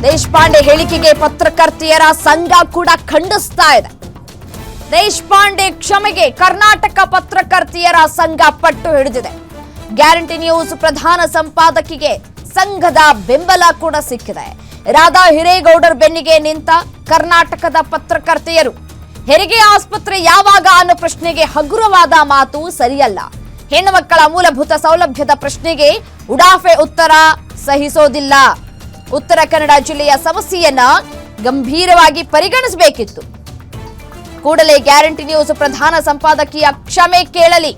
ದೇಶಪಾಂಡೆ ಹೇಳಿಕೆಗೆ ಪತ್ರಕರ್ತೆಯರ ಸಂಘ ಕೂಡ ಖಂಡಿಸ್ತಾ ಇದೆ. ದೇಶಪಾಂಡೆ ಕ್ಷಮೆಗೆ ಕರ್ನಾಟಕ ಪತ್ರಕರ್ತೆಯರ ಸಂಘ ಪಟ್ಟು ಹಿಡಿದಿದೆ. ಗ್ಯಾರಂಟಿ ನ್ಯೂಸ್ ಪ್ರಧಾನ ಸಂಪಾದಕಿಗೆ ಸಂಘದ ಬೆಂಬಲ ಕೂಡ ಸಿಕ್ಕಿದೆ. ರಾಧಾ ಹಿರೇಗೌಡರ ಬೆನ್ನಿಗೆ ನಿಂತ ಕರ್ನಾಟಕದ ಪತ್ರಕರ್ತೆಯರು ಹೆರಿಗೆ ಆಸ್ಪತ್ರೆ ಯಾವಾಗ ಅನ್ನೋ ಪ್ರಶ್ನೆಗೆ ಹಗುರವಾದ ಮಾತು ಸರಿಯಲ್ಲ. ಹೆಣ್ಣು ಮಕ್ಕಳ ಮೂಲಭೂತ ಸೌಲಭ್ಯದ ಪ್ರಶ್ನೆಗೆ ಉಡಾಫೆ ಉತ್ತರ ಸಹಿಸೋದಿಲ್ಲ. ಉತ್ತರ ಕನ್ನಡ ಜಿಲ್ಲೆಯ ಸಮಸ್ಯೆಯನ್ನ ಗಂಭೀರವಾಗಿ ಪರಿಗಣಿಸಬೇಕಿತ್ತು. ಕೂಡಲೇ ಗ್ಯಾರಂಟಿ ನ್ಯೂಸ್ ಪ್ರಧಾನ ಸಂಪಾದಕಿಯ ಕ್ಷಮೆ ಕೇಳಲಿ.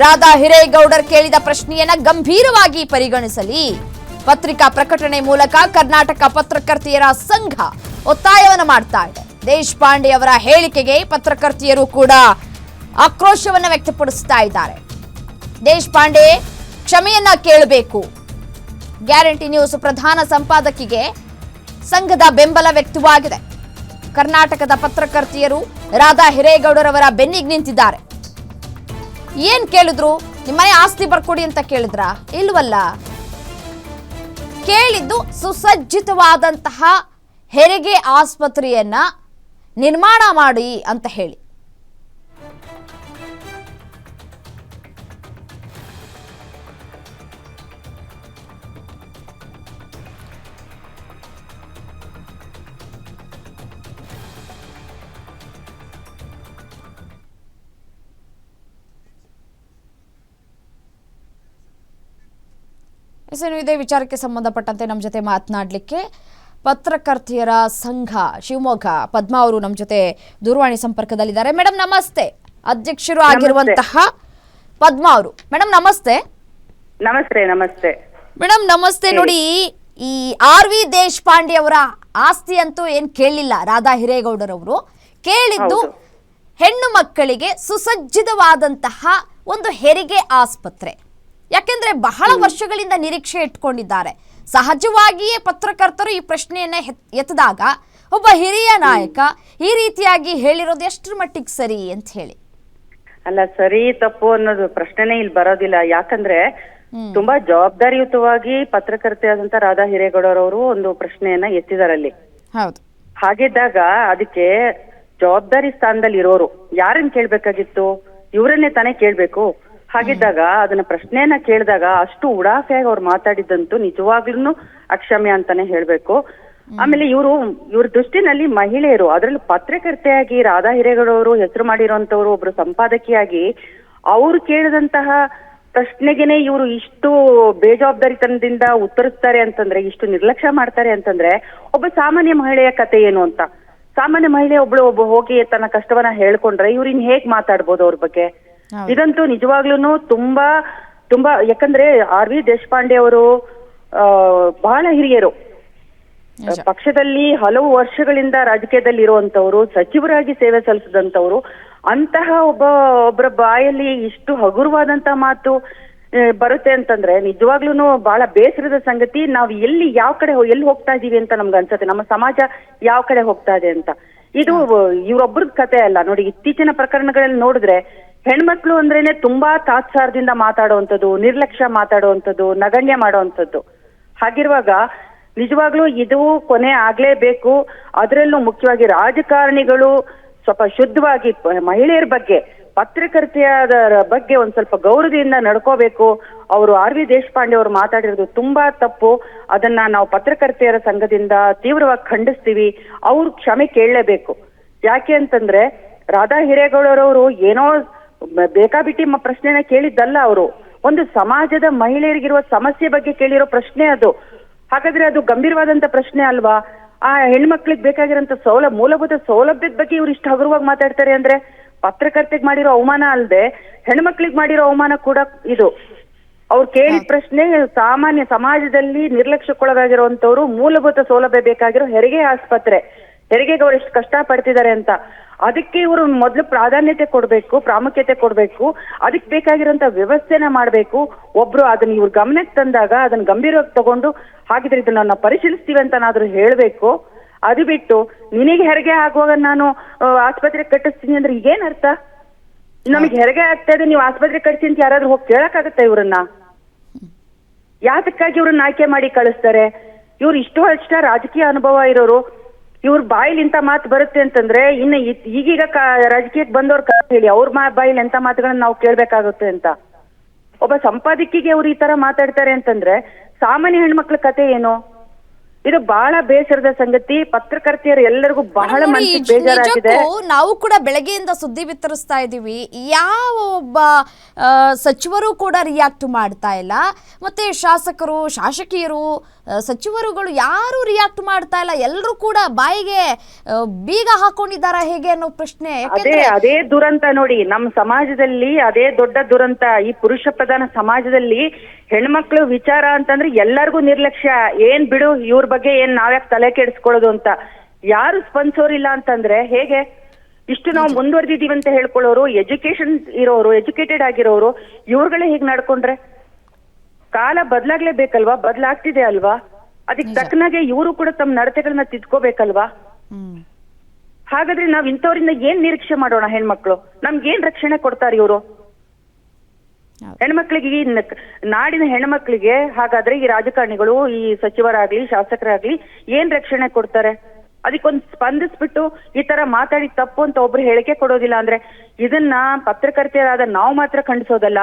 ರಾಧಾ ಹಿರೇಗೌಡರ್ ಕೇಳಿದ ಪ್ರಶ್ನೆಯನ್ನ ಗಂಭೀರವಾಗಿ ಪರಿಗಣಿಸಲಿ. ಪತ್ರಿಕಾ ಪ್ರಕಟಣೆ ಮೂಲಕ ಕರ್ನಾಟಕ ಪತ್ರಕರ್ತೆಯರ ಸಂಘ ಒತ್ತಾಯವನ್ನು ಮಾಡ್ತಾ ಇದೆ. ದೇಶಪಾಂಡೆ ಅವರ ಹೇಳಿಕೆಗೆ ಪತ್ರಕರ್ತೆಯರು ಕೂಡ ಆಕ್ರೋಶವನ್ನು ವ್ಯಕ್ತಪಡಿಸ್ತಾ ಇದ್ದಾರೆ. ದೇಶಪಾಂಡೆ ಕ್ಷಮೆಯನ್ನ ಕೇಳಬೇಕು. ಗ್ಯಾರಂಟಿ ನ್ಯೂಸ್ ಪ್ರಧಾನ ಸಂಪಾದಕಿಗೆ ಸಂಘದ ಬೆಂಬಲ ವ್ಯಕ್ತವಾಗಿದೆ. ಕರ್ನಾಟಕದ ಪತ್ರಕರ್ತೆಯರು ರಾಧಾ ಹಿರೇಗೌಡರವರ ಬೆನ್ನಿಗೆ ನಿಂತಿದ್ದಾರೆ. ಏನ್ ಕೇಳಿದ್ರು? ನಿಮ್ಮನೆ ಆಸ್ತಿ ಬರ್ಕೊಡಿ ಅಂತ ಕೇಳಿದ್ರ? ಇಲ್ವಲ್ಲ. ಕೇಳಿದ್ದು ಸುಸಜ್ಜಿತವಾದಂತಹ ಹೆರಿಗೆ ಆಸ್ಪತ್ರೆಯನ್ನ ನಿರ್ಮಾಣ ಮಾಡಿ ಅಂತ ಹೇಳಿ. ಇದೇ ವಿಚಾರಕ್ಕೆ ಸಂಬಂಧಪಟ್ಟಂತೆ ನಮ್ಮ ಜೊತೆ ಮಾತನಾಡಲಿಕ್ಕೆ ಪತ್ರಕರ್ತೆಯರ ಸಂಘ ಶಿವಮೊಗ್ಗ ಪದ್ಮಾ ಅವರು ನಮ್ಮ ಜೊತೆ ದೂರವಾಣಿ ಸಂಪರ್ಕದಲ್ಲಿದ್ದಾರೆ. ಮೇಡಮ್ ನಮಸ್ತೆ. ಅಧ್ಯಕ್ಷರು ಆಗಿರುವಂತಹ ಪದ್ಮಾ ಅವರು. ಮೇಡಮ್ ನಮಸ್ತೆ. ನಮಸ್ತೆ. ನಮಸ್ತೆ ಮೇಡಮ್ ನಮಸ್ತೆ. ನೋಡಿ, ಈ RV ದೇಶಪಾಂಡೆ ಅವರ ಆಸ್ತಿ ಅಂತೂ ಏನ್ ಕೇಳಲಿಲ್ಲ ರಾಧಾ ಹಿರೇಗೌಡರವರು. ಕೇಳಿದ್ದು ಹೆಣ್ಣು ಮಕ್ಕಳಿಗೆ ಸುಸಜ್ಜಿತವಾದಂತಹ ಒಂದು ಹೆರಿಗೆ ಆಸ್ಪತ್ರೆ. ಯಾಕೆಂದ್ರೆ ಬಹಳ ವರ್ಷಗಳಿಂದ ನಿರೀಕ್ಷೆ ಇಟ್ಕೊಂಡಿದ್ದಾರೆ. ಸಹಜವಾಗಿಯೇ ಪತ್ರಕರ್ತರು ಈ ಪ್ರಶ್ನೆಯನ್ನ ಎತ್ತದಾಗ ಒಬ್ಬ ಹಿರಿಯ ನಾಯಕ ಈ ರೀತಿಯಾಗಿ ಹೇಳಿರೋದು ಎಷ್ಟರ ಮಟ್ಟಿಗೆ ಸರಿ ಅಂತ ಹೇಳಿ? ಅಲ್ಲ, ಸರಿ ತಪ್ಪು ಅನ್ನೋದು ಪ್ರಶ್ನೆನೇ ಇಲ್ಲಿ ಬರೋದಿಲ್ಲ. ಯಾಕಂದ್ರೆ ತುಂಬಾ ಜವಾಬ್ದಾರಿಯುತವಾಗಿ ಪತ್ರಕರ್ತೆ ಆದಂತ ರಾಧಾ ಹಿರೇಗೌಡರವರು ಒಂದು ಪ್ರಶ್ನೆಯನ್ನ ಎತ್ತಿದಾರಲ್ಲಿ. ಹೌದು. ಹಾಗಿದ್ದಾಗ ಅದಕ್ಕೆ ಜವಾಬ್ದಾರಿ ಸ್ಥಾನದಲ್ಲಿ ಇರೋರು ಯಾರನ್ನ ಕೇಳ್ಬೇಕಾಗಿತ್ತು? ಇವರನ್ನೇ ತಾನೇ ಕೇಳ್ಬೇಕು. ಹಾಗಿದ್ದಾಗ ಅದನ್ನ ಪ್ರಶ್ನೆಯನ್ನ ಕೇಳಿದಾಗ ಅಷ್ಟು ಉಡಾಫೆಯಾಗಿ ಅವ್ರು ಮಾತಾಡಿದ್ದಂತೂ ನಿಜವಾಗ್ಲೂ ಅಕ್ಷಮ್ಯ ಅಂತಾನೆ ಹೇಳ್ಬೇಕು. ಆಮೇಲೆ ಇವ್ರ ದೃಷ್ಟಿನಲ್ಲಿ ಮಹಿಳೆಯರು, ಅದರಲ್ಲೂ ಪತ್ರಕರ್ತೆಯಾಗಿ ರಾಧಾ ಹಿರೇಗೌಡವರು ಹೆಸರು ಮಾಡಿರುವಂತವ್ರು, ಒಬ್ರು ಸಂಪಾದಕಿಯಾಗಿ ಅವ್ರು ಕೇಳಿದಂತಹ ಪ್ರಶ್ನೆಗೆನೆ ಇವರು ಇಷ್ಟು ಬೇಜವಾಬ್ದಾರಿತನದಿಂದ ಉತ್ತರಿಸ್ತಾರೆ ಅಂತಂದ್ರೆ, ಇಷ್ಟು ನಿರ್ಲಕ್ಷ್ಯ ಮಾಡ್ತಾರೆ ಅಂತಂದ್ರೆ ಒಬ್ಬ ಸಾಮಾನ್ಯ ಮಹಿಳೆಯ ಕತೆ ಏನು ಅಂತ. ಸಾಮಾನ್ಯ ಮಹಿಳೆ ಒಬ್ಬ ಹೋಗಿ ತನ್ನ ಕಷ್ಟವನ್ನ ಹೇಳ್ಕೊಂಡ್ರೆ ಇವ್ರು ಇನ್ ಹೇಗ್ ಮಾತಾಡ್ಬೋದು ಅವ್ರ ಬಗ್ಗೆ? ಇದಂತೂ ನಿಜವಾಗ್ಲೂ ತುಂಬಾ ತುಂಬಾ. ಯಾಕಂದ್ರೆ RV ದೇಶಪಾಂಡೆ ಅವರು ಬಹಳ ಹಿರಿಯರು, ಪಕ್ಷದಲ್ಲಿ ಹಲವು ವರ್ಷಗಳಿಂದ ರಾಜಕೀಯದಲ್ಲಿ ಇರುವಂತವ್ರು, ಸಚಿವರಾಗಿ ಸೇವೆ ಸಲ್ಲಿಸಿದಂತವ್ರು. ಅಂತಹ ಒಬ್ಬರ ಬಾಯಲ್ಲಿ ಇಷ್ಟು ಹಗುರವಾದಂತಹ ಮಾತು ಬರುತ್ತೆ ಅಂತಂದ್ರೆ ನಿಜವಾಗ್ಲೂ ಬಹಳ ಬೇಸರದ ಸಂಗತಿ. ನಾವು ಯಾವ ಕಡೆ ಎಲ್ಲಿ ಹೋಗ್ತಾ ಇದೀವಿ ಅಂತ ನಮ್ಗೆ ಅನ್ಸತ್ತೆ. ನಮ್ಮ ಸಮಾಜ ಯಾವ ಕಡೆ ಹೋಗ್ತಾ ಇದೆ ಅಂತ. ಇದು ಇವ್ರೊಬ್ರದ ಕತೆ ಅಲ್ಲ. ನೋಡಿ, ಇತ್ತೀಚಿನ ಪ್ರಕರಣಗಳಲ್ಲಿ ನೋಡಿದ್ರೆ ಹೆಣ್ಮಕ್ಳು ಅಂದ್ರೇನೆ ತುಂಬಾ ತಾತ್ಸಾರದಿಂದ ಮಾತಾಡುವಂಥದ್ದು, ನಿರ್ಲಕ್ಷ್ಯ ಮಾತಾಡುವಂಥದ್ದು, ನಗಣ್ಯ ಮಾಡುವಂಥದ್ದು. ಹಾಗಿರುವಾಗ ನಿಜವಾಗ್ಲೂ ಇದು ಕೊನೆ ಆಗ್ಲೇಬೇಕು. ಅದರಲ್ಲೂ ಮುಖ್ಯವಾಗಿ ರಾಜಕಾರಣಿಗಳು ಸ್ವಲ್ಪ ಶುದ್ಧವಾಗಿ ಮಹಿಳೆಯರ ಬಗ್ಗೆ, ಪತ್ರಕರ್ತೆಯರ ಬಗ್ಗೆ ಒಂದ್ ಸ್ವಲ್ಪ ಗೌರವದಿಂದ ನಡ್ಕೋಬೇಕು. ಅವರು RV ದೇಶಪಾಂಡೆ ಅವರು ಮಾತಾಡಿರೋದು ತುಂಬಾ ತಪ್ಪು. ಅದನ್ನ ನಾವು ಪತ್ರಕರ್ತೆಯರ ಸಂಘದಿಂದ ತೀವ್ರವಾಗಿ ಖಂಡಿಸ್ತೀವಿ. ಅವ್ರು ಕ್ಷಮೆ ಕೇಳಲೇಬೇಕು. ಯಾಕೆ ಅಂತಂದ್ರೆ ರಾಧಾ ಹಿರೇಗೌಡರವರು ಏನೋ ಬೇಕಾಬಿಟ್ಟಿ ಪ್ರಶ್ನೆನ ಕೇಳಿದ್ದಲ್ಲ. ಅವರು ಒಂದು ಸಮಾಜದ ಮಹಿಳೆಯರಿಗಿರುವ ಸಮಸ್ಯೆ ಬಗ್ಗೆ ಕೇಳಿರೋ ಪ್ರಶ್ನೆ ಅದು. ಹಾಗಾದ್ರೆ ಅದು ಗಂಭೀರವಾದಂತ ಪ್ರಶ್ನೆ ಅಲ್ವಾ? ಆ ಹೆಣ್ಮಕ್ಳಿಗೆ ಬೇಕಾಗಿರೋಂತ ಮೂಲಭೂತ ಸೌಲಭ್ಯದ ಬಗ್ಗೆ ಇವ್ರು ಇಷ್ಟು ಹಗುರವಾಗಿ ಮಾತಾಡ್ತಾರೆ ಅಂದ್ರೆ ಪತ್ರಕರ್ತೆಗೆ ಮಾಡಿರೋ ಅವಮಾನ ಅಲ್ಲದೆ ಹೆಣ್ಮಕ್ಳಿಗೆ ಮಾಡಿರೋ ಅವಮಾನ ಕೂಡ ಇದು. ಅವ್ರು ಕೇಳಿದ ಪ್ರಶ್ನೆ ಸಾಮಾನ್ಯ ಸಮಾಜದಲ್ಲಿ ನಿರ್ಲಕ್ಷ್ಯಕ್ಕೊಳಗಾಗಿರುವಂತವ್ರು ಮೂಲಭೂತ ಸೌಲಭ್ಯ ಬೇಕಾಗಿರೋ ಹೆರಿಗೆ ಆಸ್ಪತ್ರೆ, ಹೆರಿಗೆಗೆ ಅವ್ರು ಎಷ್ಟು ಕಷ್ಟ ಪಡ್ತಿದ್ದಾರೆ ಅಂತ. ಅದಕ್ಕೆ ಇವರು ಮೊದಲು ಪ್ರಾಮುಖ್ಯತೆ ಕೊಡ್ಬೇಕು. ಅದಕ್ಕೆ ಬೇಕಾಗಿರೋಂತ ವ್ಯವಸ್ಥೆನ ಮಾಡ್ಬೇಕು. ಒಬ್ರು ಅದನ್ನ ಇವ್ರ ಗಮನಕ್ಕೆ ತಂದಾಗ ಅದನ್ನ ಗಂಭೀರವಾಗಿ ತಗೊಂಡು ಹಾಗಿದ್ರೆ ಇದನ್ನ ನಾವು ಪರಿಶೀಲಿಸ್ತೀವಿ ಅಂತನಾದ್ರೂ ಹೇಳ್ಬೇಕು. ಅದು ಬಿಟ್ಟು ನಿನಗೆ ಹೆರಿಗೆ ಆಗುವಾಗ ನಾನು ಆಸ್ಪತ್ರೆ ಕಟ್ಟಿಸ್ತೀನಿ ಅಂದ್ರೆ ಈಗೇನ್ ಅರ್ಥ? ನಮಗೆ ಹೆರಿಗೆ ಆಗ್ತಾ ಇದೆ, ನೀವು ಆಸ್ಪತ್ರೆ ಕಟ್ಸಿ ಅಂತ ಯಾರಾದ್ರೂ ಹೋಗಿ ಕೇಳಕ್ಕಾಗತ್ತ? ಇವ್ರನ್ನ ಯಾತಕ್ಕಾಗಿ ಇವ್ರನ್ನ ಆಯ್ಕೆ ಮಾಡಿ ಕಳಿಸ್ತಾರೆ? ಇವ್ರು ಇಷ್ಟು ವರ್ಷ ರಾಜಕೀಯ ಅನುಭವ ಇರೋರು, ಇವ್ರ ಬಾಯಿಲಿ ಇಂಥ ಮಾತು ಬರುತ್ತೆ ಅಂತಂದ್ರೆ ಇನ್ನು ಈಗೀಗ ರಾಜಕೀಯಕ್ಕೆ ಬಂದವ್ರ ಹೇಳಿ ಅವ್ರ ಬಾಯಿಲಿ ಎಂತ ಮಾತುಗಳನ್ನ ನಾವು ಕೇಳ್ಬೇಕಾಗುತ್ತೆ ಅಂತ. ಒಬ್ಬ ಸಂಪಾದಕಿಗೆ ಅವ್ರು ಈ ತರ ಮಾತಾಡ್ತಾರೆ ಅಂತಂದ್ರೆ ಸಾಮಾನ್ಯ ಹೆಣ್ಮಕ್ಳ ಕತೆ ಏನು? ಇದು ಬಹಳ ಬೇಸರದ ಸಂಗತಿ. ಪತ್ರಕರ್ತೆಯರು ಎಲ್ಲರಿಗೂ ಬಹಳ ಮನಸ್ಸಿಗೆ ಬೇಜಾರಾಗಿದೆ. ನಾವು ಕೂಡ ಬೆಳಗ್ಗೆಯಿಂದ ಸುದ್ದಿ ಬಿತ್ತರಿಸ್ತಾ ಇದೀವಿ, ಯಾವ ಒಬ್ಬ ಸಚಿವರು ಕೂಡ ರಿಯಾಕ್ಟ್ ಮಾಡ್ತಾ ಇಲ್ಲ, ಮತ್ತೆ ಶಾಸಕರು, ಶಾಸಕಿಯರು, ಸಚಿವರುಗಳು ಯಾರು ರಿಯಾಕ್ಟ್ ಮಾಡ್ತಾ ಇಲ್ಲ. ಎಲ್ಲರೂ ಕೂಡ ಬಾಯಿಗೆ ಬೀಗ ಹಾಕೊಂಡಿದಾರ ಹೇಗೆ ಅನ್ನೋ ಪ್ರಶ್ನೆ. ಅದೇ ದುರಂತ ನೋಡಿ ನಮ್ಮ ಸಮಾಜದಲ್ಲಿ, ಅದೇ ದೊಡ್ಡ ದುರಂತ. ಈ ಪುರುಷ ಪ್ರಧಾನ ಸಮಾಜದಲ್ಲಿ ಹೆಣ್ಮಕ್ಳು ವಿಚಾರ ಅಂತಂದ್ರೆ ಎಲ್ಲರಿಗೂ ನಿರ್ಲಕ್ಷ್ಯ. ಏನ್ ಬಿಡು ಇವ್ರ ಬಗ್ಗೆ ಏನ್ ನಾವ್ಯಾಕೆ ತಲೆ ಕೆಡಿಸ್ಕೊಳ್ಳೋದು ಅಂತ. ಯಾರು ಸ್ಪಂದಿಸೋರಿಲ್ಲ ಅಂತಂದ್ರೆ ಹೇಗೆ? ಇಷ್ಟು ನಾವು ಮುಂದುವರೆದಿದೀವಿ ಅಂತ ಹೇಳ್ಕೊಳ್ಳೋರು, ಎಜುಕೇಶನ್ ಇರೋರು, ಎಜುಕೇಟೆಡ್ ಆಗಿರೋರು, ಇವ್ರುಗಳೇ ಹೀಗ್ ನಡ್ಕೊಂಡ್ರೆ ಕಾಲ ಬದಲಾಗ್ಲೇಬೇಕಲ್ವಾ? ಬದಲಾಗ್ತಿದೆ ಅಲ್ವಾ? ಅದಕ್ಕೆ ತಕ್ಕನಾಗೆ ಇವರು ಕೂಡ ತಮ್ಮ ನಡತೆಗಳನ್ನ ತಿದ್ಕೋಬೇಕಲ್ವಾ? ಹಾಗಾದ್ರೆ ನಾವ್ ಇಂಥವ್ರಿಂದ ಏನ್ ನಿರೀಕ್ಷೆ ಮಾಡೋಣ? ಹೆಣ್ಮಕ್ಳು ನಮ್ಗೇನ್ ರಕ್ಷಣೆ ಕೊಡ್ತಾರೆ ಇವರು? ಹೆಣ್ಮಕ್ಳಿಗೆ, ಈ ನಾಡಿನ ಹೆಣ್ಮಕ್ಳಿಗೆ ಹಾಗಾದ್ರೆ ಈ ರಾಜಕಾರಣಿಗಳು, ಈ ಸಚಿವರಾಗ್ಲಿ, ಶಾಸಕರಾಗ್ಲಿ ಏನ್ ರಕ್ಷಣೆ ಕೊಡ್ತಾರೆ? ಅದಕ್ಕೊಂದು ಸ್ಪಂದಿಸ್ಬಿಟ್ಟು ಈ ತರ ಮಾತಾಡಿ ತಪ್ಪು ಅಂತ ಒಬ್ರು ಹೇಳಿಕೆ ಕೊಡೋದಿಲ್ಲ ಅಂದ್ರೆ ಇದನ್ನ ಪತ್ರಕರ್ತೆಯರಾದ ನಾವು ಮಾತ್ರ ಖಂಡಿಸೋದಲ್ಲ,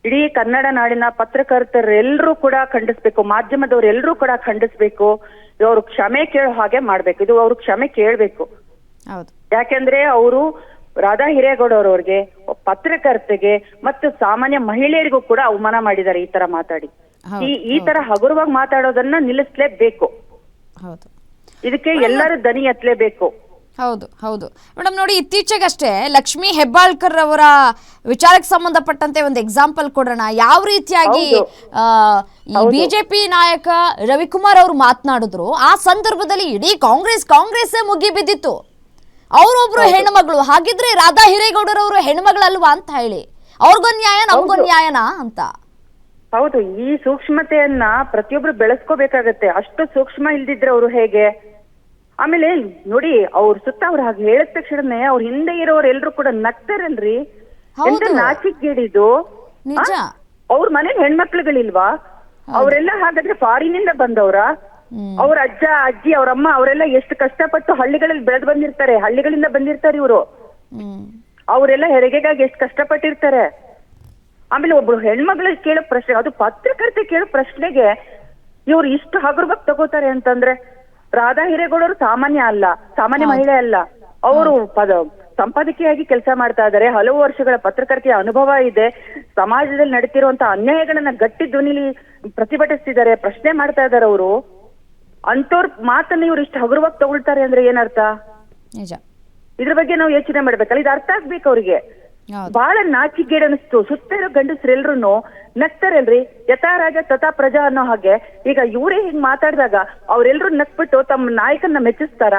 ಇಡೀ ಕನ್ನಡ ನಾಡಿನ ಪತ್ರಕರ್ತರೆಲ್ಲರೂ ಕೂಡ ಖಂಡಿಸ್ಬೇಕು, ಮಾಧ್ಯಮದವರೆಲ್ಲರೂ ಕೂಡ ಖಂಡಿಸ್ಬೇಕು. ಅವ್ರು ಕ್ಷಮೆ ಕೇಳೋ ಹಾಗೆ ಮಾಡ್ಬೇಕು. ಇದು ಅವ್ರು ಕ್ಷಮೆ ಕೇಳ್ಬೇಕು. ಯಾಕೆಂದ್ರೆ ಅವರು ರಾಧಾ ಹಿರೇಗೌಡರವ್ರಿಗೆ, ಪತ್ರಕರ್ತೆಗೆ ಮತ್ತು ಸಾಮಾನ್ಯ ಮಹಿಳೆಯರಿಗೂ ಕೂಡ ಅವಮಾನ ಮಾಡಿದ್ದಾರೆ ಈ ತರ ಮಾತಾಡಿ. ಈ ತರ ಹಗುರವಾಗಿ ಮಾತಾಡೋದನ್ನ ನಿಲ್ಲಿಸ್ಲೇಬೇಕು. ಇದಕ್ಕೆ ಎಲ್ಲರೂ ದನಿ ಎತ್ತಲೇಬೇಕು. ಹೌದು ಹೌದು ಮೇಡಮ್. ನೋಡಿ, ಇತ್ತೀಚೆಗಷ್ಟೇ ಲಕ್ಷ್ಮೀ ಹೆಬ್ಬಾಳ್ಕರ್ ಅವರ ವಿಚಾರಕ್ಕೆ ಸಂಬಂಧಪಟ್ಟಂತೆ ಒಂದು ಎಕ್ಸಾಂಪಲ್ ಕೊಡೋಣ. ಯಾವ ರೀತಿಯಾಗಿ ಬಿಜೆಪಿ ನಾಯಕ ರವಿಕುಮಾರ್ ಅವರು ಮಾತನಾಡಿದ್ರು, ಆ ಸಂದರ್ಭದಲ್ಲಿ ಇಡೀ ಕಾಂಗ್ರೆಸ್ ಮುಗಿ ಬಿದ್ದಿತ್ತು. ಅವರೊಬ್ರು ಹೆಣ್ಮಗಳು, ಹಾಗಿದ್ರೆ ರಾಧಾ ಹಿರೇಗೌಡರವರು ಹೆಣ್ಮಗಳಲ್ವಾ ಅಂತ ಹೇಳಿ, ಅವ್ರಿಗೊಂದ್ ನ್ಯಾಯ ನಮ್ಗೊಂದ್ ನ್ಯಾಯನಾ ಅಂತ. ಹೌದು, ಈ ಸೂಕ್ಷ್ಮತೆಯನ್ನ ಪ್ರತಿಯೊಬ್ರು ಬೆಳೆಸ್ಕೋಬೇಕಾಗತ್ತೆ. ಅಷ್ಟು ಸೂಕ್ಷ್ಮ ಇಲ್ದಿದ್ರೆ ಅವರು ಹೇಗೆ? ಆಮೇಲೆ ನೋಡಿ, ಅವ್ರ ಸುತ್ತ ಅವ್ರು ಹಾಗೆ ಹೇಳಿದ ತಕ್ಷಣನೇ ಅವ್ರ ಹಿಂದೆ ಇರೋರು ಎಲ್ರು ಕೂಡ ನಗ್ತಾರಲ್ರಿ. ಎಂತ ನಾಚಿಕೆಗೇಡಿದು. ಅವ್ರ ಮನೇಲಿ ಹೆಣ್ಮಕ್ಳುಗಳಿಲ್ವಾ? ಅವರೆಲ್ಲ ಹಾಗಾದ್ರೆ ಫಾರಿನಿಂದ ಬಂದವ್ರ? ಅವ್ರ ಅಜ್ಜ ಅಜ್ಜಿ ಅವ್ರಮ್ಮ ಅವರೆಲ್ಲ ಎಷ್ಟು ಕಷ್ಟಪಟ್ಟು ಹಳ್ಳಿಗಳಲ್ಲಿ ಬೆಳೆದು ಬಂದಿರ್ತಾರೆ, ಹಳ್ಳಿಗಳಿಂದ ಬಂದಿರ್ತಾರೆ ಇವರು. ಅವರೆಲ್ಲ ಹೆರಿಗೆಗಾಗಿ ಎಷ್ಟು ಕಷ್ಟಪಟ್ಟಿರ್ತಾರೆ. ಆಮೇಲೆ ಒಬ್ರು ಹೆಣ್ಮಗಳಿಗೆ ಕೇಳೋ ಪ್ರಶ್ನೆ, ಅದು ಪತ್ರಕರ್ತೆ ಕೇಳೋ ಪ್ರಶ್ನೆಗೆ ಇವ್ರು ಇಷ್ಟು ಹಗುರವಾಗಿ ತಗೋತಾರೆ ಅಂತಂದ್ರೆ, ರಾಧಾ ಹಿರೇಗೌಡರು ಸಾಮಾನ್ಯ ಮಹಿಳೆ ಅಲ್ಲ. ಅವರು ಸಂಪಾದಕಿಯಾಗಿ ಕೆಲಸ ಮಾಡ್ತಾ ಇದ್ದಾರೆ. ಹಲವು ವರ್ಷಗಳ ಪತ್ರಕರ್ತೆಯ ಅನುಭವ ಇದೆ. ಸಮಾಜದಲ್ಲಿ ನಡೀತಿರುವಂತಹ ಅನ್ಯಾಯಗಳನ್ನ ಗಟ್ಟಿ ಧ್ವನಿಲಿ ಪ್ರತಿಭಟಿಸ್ತಿದ್ದಾರೆ, ಪ್ರಶ್ನೆ ಮಾಡ್ತಾ ಇದಾರೆ ಅವರು. ಅಂತವ್ರ ಮಾತನ್ನ ಇವ್ರು ಇಷ್ಟು ಹಗುರವಾಗಿ ತಗೊಳ್ತಾರೆ ಅಂದ್ರೆ ಏನರ್ಥ? ಇದ್ರ ಬಗ್ಗೆ ನಾವು ಯೋಚನೆ ಮಾಡ್ಬೇಕಲ್ಲ. ಇದು ಅರ್ಥ ಆಗ್ಬೇಕು ಅವ್ರಿಗೆ. ಬಹಳ ನಾಚಿಗೇಡ್ ಅನಿಸ್ತು. ಸುತ್ತ ಇರೋ ಗಂಡಸ್ರೆಲ್ರು ನಗ್ತಾರಲ್ರಿ. ಯಥಾ ರಾಜ ತಥಾ ಪ್ರಜಾ ಅನ್ನೋ ಹಾಗೆ ಈಗ ಇವರೇ ಹಿಂಗ್ ಮಾತಾಡಿದಾಗ ಅವ್ರೆಲ್ರು ನಕ್ಬಿಟ್ಟು ತಮ್ಮ ನಾಯಕನ್ನ ಮೆಚ್ಚಿಸ್ತಾರ?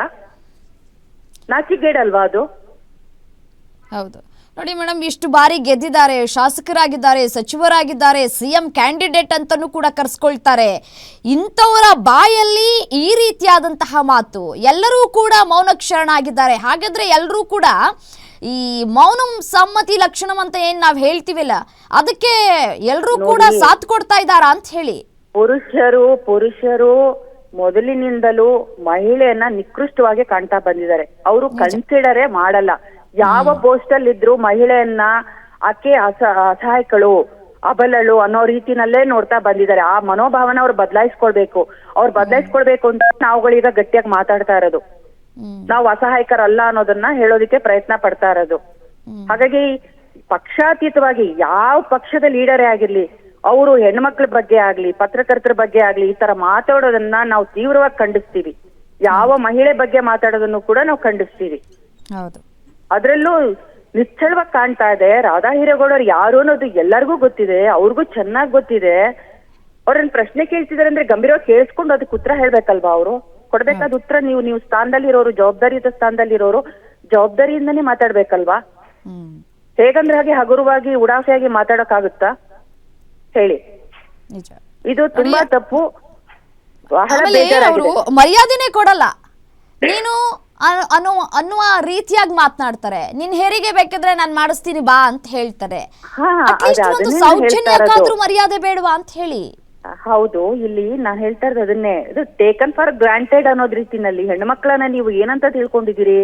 ನಾಚಿಗೇಡ್ ಅಲ್ವಾ ಅದು? ಹೌದು ನೋಡಿ ಮೇಡಮ್, ಇಷ್ಟು ಬಾರಿ ಗೆದ್ದಿದ್ದಾರೆ, ಶಾಸಕರಾಗಿದ್ದಾರೆ, ಸಚಿವರಾಗಿದ್ದಾರೆ, ಸಿಎಂ ಕ್ಯಾಂಡಿಡೇಟ್ ಅಂತಾನೂ ಕೂಡ ಕರೆಸ್ಕೊಳ್ತಾರೆ. ಇಂಥವರ ಬಾಯಲ್ಲಿ ಈ ರೀತಿಯಾದಂತಹ ಮಾತು, ಎಲ್ಲರೂ ಕೂಡ ಮೌನಕ್ಷರಣಾಗಿದ್ದಾರೆ. ಹಾಗಾದ್ರೆ ಎಲ್ಲರೂ ಕೂಡ ಈ ಮೌನಂ ಸಮ್ಮತಿ ಲಕ್ಷಣಂ ಅಂತ ಏನ್ ನಾವ್ ಹೇಳ್ತೀವಿಲ್ಲ, ಅದಕ್ಕೆ ಎಲ್ಲರೂ ಕೂಡ ಸಾಥ್ ಕೊಡ್ತಾ ಇದ್ದಾರಾ ಅಂತ ಹೇಳಿ. ಪುರುಷರು ಮೊದಲಿನಿಂದಲೂ ಮಹಿಳೆಯನ್ನ ನಿಕೃಷ್ಟವಾಗಿ ಕಾಣ್ತಾ ಬಂದಿದ್ದಾರೆ. ಅವರು ಕನ್ಸಿಡರೇ ಮಾಡಲ್ಲ. ಯಾವ ಪೋಸ್ಟಲ್ ಇದ್ರು ಮಹಿಳೆಯನ್ನ ಆಕೆ ಅಸಹಾಯಕಳು, ಅಬಲಳು ಅನ್ನೋ ರೀತಿನಲ್ಲೇ ನೋಡ್ತಾ ಬಂದಿದ್ದಾರೆ. ಆ ಮನೋಭಾವನ ಅವ್ರು ಬದಲಾಯಿಸ್ಕೊಳ್ಬೇಕು ಅಂತ ನಾವುಗಳೀಗ ಗಟ್ಟಿಯಾಗಿ ಮಾತಾಡ್ತಾ ಇರೋದು. ನಾವು ಅಸಹಾಯಕರಲ್ಲ ಅನ್ನೋದನ್ನ ಹೇಳೋದಿಕ್ಕೆ ಪ್ರಯತ್ನ ಪಡ್ತಾ ಇರೋದು. ಹಾಗಾಗಿ ಪಕ್ಷಾತೀತವಾಗಿ ಯಾವ ಪಕ್ಷದ ಲೀಡರೇ ಆಗಿರ್ಲಿ, ಅವರು ಹೆಣ್ಮಕ್ಳ ಬಗ್ಗೆ ಆಗ್ಲಿ, ಪತ್ರಕರ್ತರ ಬಗ್ಗೆ ಆಗ್ಲಿ ಈ ತರ ಮಾತಾಡೋದನ್ನ ನಾವು ತೀವ್ರವಾಗಿ ಖಂಡಿಸ್ತೀವಿ. ಯಾವ ಮಹಿಳೆ ಬಗ್ಗೆ ಮಾತಾಡೋದನ್ನು ಕೂಡ ನಾವು ಖಂಡಿಸ್ತೀವಿ. ಅದ್ರಲ್ಲೂ ನಿಶ್ಚಳವಾಗಿ ಕಾಣ್ತಾ ಇದೆ. ರಾಧಾ ಹಿರೇಗೌಡರು ಯಾರು ಅನ್ನೋದು ಎಲ್ಲರಿಗೂ ಗೊತ್ತಿದೆ, ಅವ್ರಿಗೂ ಚೆನ್ನಾಗಿ ಗೊತ್ತಿದೆ. ಅವ್ರನ್ನ ಪ್ರಶ್ನೆ ಕೇಳ್ತಿದಾರೆ ಅಂದ್ರೆ ಗಂಭೀರವಾಗಿ ಕೇಳಿಸ್ಕೊಂಡು ಅದಕ್ಕೆ ಉತ್ತರ ಹೇಳ್ಬೇಕಲ್ವಾ? ಅವರು ಕೊಡ್ಬೇಕಾದ ಉತ್ತರ ನೀವು ಸ್ಥಾನದಲ್ಲಿರೋರು, ಜವಾಬ್ದಾರಿಯುತ ಸ್ಥಾನದಲ್ಲಿರೋರು ಜವಾಬ್ದಾರಿಯಿಂದನೇ ಮಾತಾಡ್ಬೇಕಲ್ವಾ? ಹೇಗಂದ್ರೆ ಹಾಗೆ ಹಗುರವಾಗಿ ಉಡಾಫೆಯಾಗಿ ಮಾತಾಡೋಕ್ಕಾಗುತ್ತಾ ಹೇಳಿ? ಇದು ತುಂಬಾ ತಪ್ಪು. ಬಹಳ ಬೇಜಾರಾಗಿದೆ. ಮರ್ಯಾದೆನೇ ಕೊಡಲ್ಲ ನೀನು ಅನ್ನುವ ರೀತಿಯಾಗಿ ಮಾತನಾಡ್ತಾರೆ. ನಿನ್ ಹೆರಿಗೆ ಬೇಕಿದ್ರೆ ನಾನ್ ಮಾಡಿಸ್ತೀನಿ ಬಾ ಅಂತ ಹೇಳ್ತಾರೆ. ಸೌಜನ್ಯಕ್ಕಾದ್ರೂ ಮರ್ಯಾದೆ ಬೇಡವಾ ಅಂತ ಹೇಳಿ. ಹೌದು, ಇಲ್ಲಿ ನಾನು ಹೇಳ್ತಾ ಇರೋದು ಅದನ್ನೇ. ಇದು ಟೇಕನ್ ಫಾರ್ ಗ್ರಾಂಟೆಡ್ ಅನ್ನೋದ್ ರೀತಿನಲ್ಲಿ ಹೆಣ್ಮಕ್ಳನ್ನ ನೀವು ಏನಂತ ತಿಳ್ಕೊಂಡಿದ್ದೀರಿ?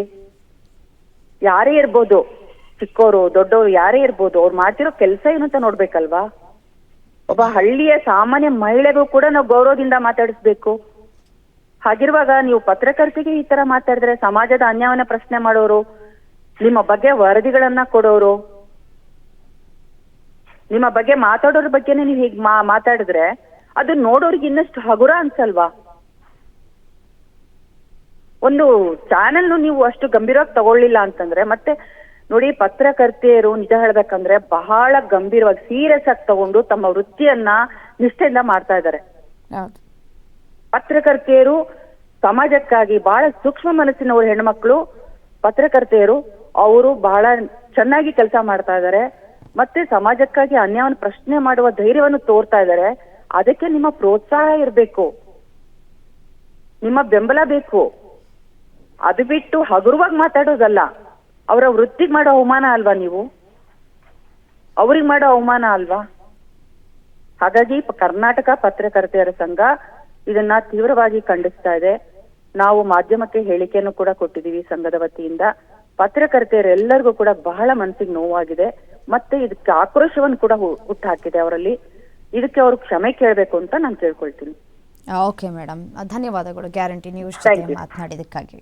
ಯಾರೇ ಇರ್ಬೋದು, ಚಿಕ್ಕವರು ದೊಡ್ಡವರು ಯಾರೇ ಇರ್ಬೋದು, ಅವ್ರು ಮಾಡ್ತಿರೋ ಕೆಲಸ ಏನು ಅಂತ ನೋಡ್ಬೇಕಲ್ವಾ? ಒಬ್ಬ ಹಳ್ಳಿಯ ಸಾಮಾನ್ಯ ಮಹಿಳೆಗೂ ಕೂಡ ನಾವು ಗೌರವದಿಂದ ಮಾತಾಡಿಸ್ಬೇಕು. ಹಾಗಿರುವಾಗ ನೀವು ಪತ್ರಕರ್ತೆಗೆ ಈ ತರ ಮಾತಾಡಿದ್ರೆ, ಸಮಾಜದ ಅನ್ಯಾಯವನ್ನ ಪ್ರಶ್ನೆ ಮಾಡೋರು, ನಿಮ್ಮ ಬಗ್ಗೆ ವರದಿಗಳನ್ನ ಕೊಡೋರು, ನಿಮ್ಮ ಬಗ್ಗೆ ಮಾತಾಡೋರ ಬಗ್ಗೆನೇ ನೀವು ಹೀಗೆ ಮಾತಾಡಿದ್ರೆ ಅದು ನೋಡೋರಿಗೆ ಇನ್ನಷ್ಟು ಹಗುರ ಅನ್ಸಲ್ವಾ? ಒಂದು ಚಾನೆಲ್ ನೀವು ಅಷ್ಟು ಗಂಭೀರವಾಗಿ ತಗೊಳ್ಳಿಲ್ಲ ಅಂತಂದ್ರೆ, ಮತ್ತೆ ನೋಡಿ, ಪತ್ರಕರ್ತೆಯರು ನಿಜ ಹೇಳ್ಬೇಕಂದ್ರೆ ಬಹಳ ಗಂಭೀರವಾಗಿ ಸೀರಿಯಸ್ ಆಗಿ ತಗೊಂಡು ತಮ್ಮ ವೃತ್ತಿಯನ್ನ ನಿಷ್ಠೆಯಿಂದ ಮಾಡ್ತಾ ಇದ್ದಾರೆ. ಪತ್ರಕರ್ತೆಯರು ಸಮಾಜಕ್ಕಾಗಿ ಬಹಳ ಸೂಕ್ಷ್ಮ ಮನಸ್ಸಿನವರು ಹೆಣ್ಮಕ್ಳು ಪತ್ರಕರ್ತೆಯರು, ಅವರು ಬಹಳ ಚೆನ್ನಾಗಿ ಕೆಲಸ ಮಾಡ್ತಾ ಇದ್ದಾರೆ. ಮತ್ತೆ ಸಮಾಜಕ್ಕಾಗಿ ಅನ್ಯಾಯವನ್ನು ಪ್ರಶ್ನೆ ಮಾಡುವ ಧೈರ್ಯವನ್ನು ತೋರ್ತಾ ಇದ್ದಾರೆ. ಅದಕ್ಕೆ ನಿಮ್ಮ ಪ್ರೋತ್ಸಾಹ ಇರಬೇಕು, ನಿಮ್ಮ ಬೆಂಬಲ ಬೇಕು. ಅದು ಬಿಟ್ಟು ಹಗುರವಾಗಿ ಮಾತಾಡೋದಲ್ಲ. ಅವರ ವೃತ್ತಿಗೆ ಮಾಡೋ ಅವಮಾನ ಅಲ್ವಾ ನೀವು? ಅವ್ರಿಗೆ ಮಾಡೋ ಅವಮಾನ ಅಲ್ವಾ? ಹಾಗಾಗಿ ಕರ್ನಾಟಕ ಪತ್ರಕರ್ತೆಯರ ಸಂಘ ಇದನ್ನ ತೀವ್ರವಾಗಿ ಖಂಡಿಸ್ತಾ ಇದೆ. ನಾವು ಮಾಧ್ಯಮಕ್ಕೆ ಹೇಳಿಕೆಯನ್ನು ಕೂಡ ಕೊಟ್ಟಿದ್ದೀವಿ ಸಂಘದ ವತಿಯಿಂದ. ಪತ್ರಕರ್ತೆಯರೆಲ್ಲರಿಗೂ ಕೂಡ ಬಹಳ ಮನಸ್ಸಿಗೆ ನೋವಾಗಿದೆ, ಮತ್ತೆ ಇದಕ್ಕೆ ಆಕ್ರೋಶವನ್ನು ಕೂಡ ಹುಟ್ಟಾಕಿದೆ ಅವರಲ್ಲಿ. ಇದಕ್ಕೆ ಅವರು ಕ್ಷಮೆ ಕೇಳಬೇಕು ಅಂತ ನಾನು ಕೇಳ್ಕೊಳ್ತೀನಿ. ಓಕೆ ಮೇಡಮ್, ಧನ್ಯವಾದಗಳು. ಗ್ಯಾರಂಟಿ ನ್ಯೂಸ್ ಜೊತೆ ಮಾತನಾಡಿದಕ್ಕಾಗಿ.